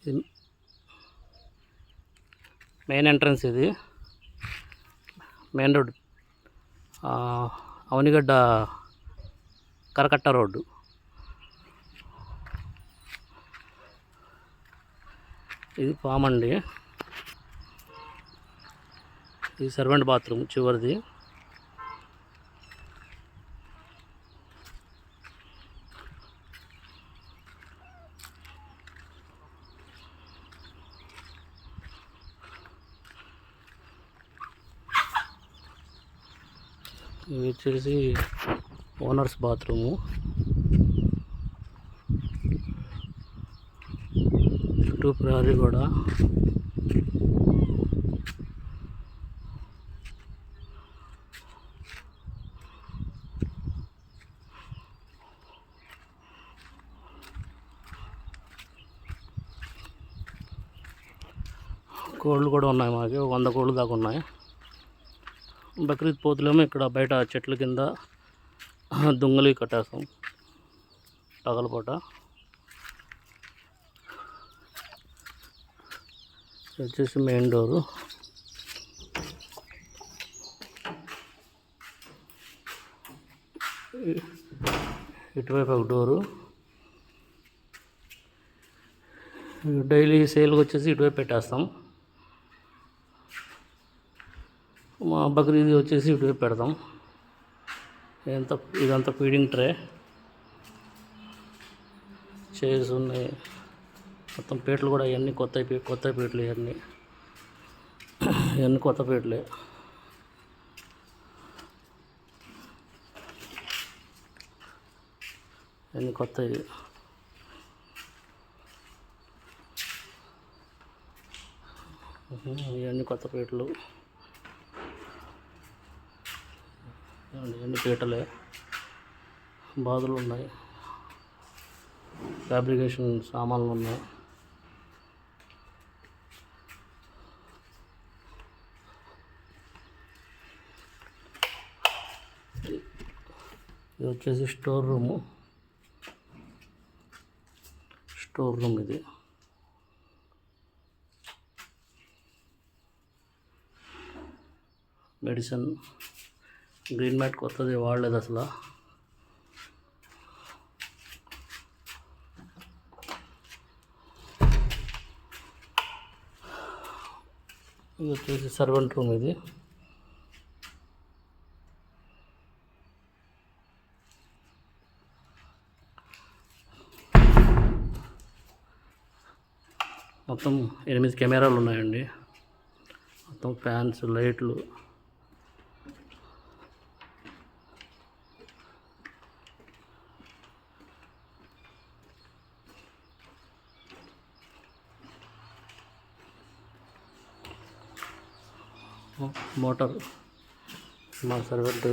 ఇది main entrance, ఇది main road, Avanigadda కరకట్ట road. ఇది ఫామ్ అండి. ఇది సర్వెంట్ బాత్రూమ్ చివరిది. ఇది వచ్చేసి ఓనర్స్ బాత్రూము. చుట్టూ ప్రహరీ కూడా. కోళ్ళు కూడా ఉన్నాయి, మాకు 100 కోళ్ళు దాకా ఉన్నాయి. బక్రీద్ పోతులేమో ఇక్కడ బయట చెట్ల కింద దుంగలి కట్టేస్తాం పగలపూట. వచ్చేసి మెయిన్ డోరు. ఇటువైపు ఒక డోరు. డైలీ సేల్కి వచ్చేసి ఇటువైపు పెట్టేస్తాం. మా బక్రీద్ వచ్చేసి ఇటువైపు పెడతాం. ఇదంతా ఫీడింగ్ ట్రే, చైర్స్ ఉన్నాయి. మొత్తం పీటలు కూడా ఇవన్నీ కొత్త పీటలు. ఇవన్నీ కొత్త పీటలే. ఇవన్నీ కొత్తవి. ఇవన్నీ కొత్త పీటలు. ఇవన్నీ పీటలే. బాదులు ఉన్నాయి, ఫ్యాబ్రికేషన్ సామాన్లు ఉన్నాయి. ఇది వచ్చేసి స్టోర్ రూమ్ ఇది. మెడిసిన్. గ్రీన్ మ్యాట్ కొత్తది వాడలేదు అసలు. ఇది వచ్చేసి సర్వెంట్ రూమ్ ఇది. మొత్తం 8 కెమెరాలు ఉన్నాయండి. మొత్తం ఫ్యాన్స్, లైట్లు. మోటార్ మా సర్వెంట్.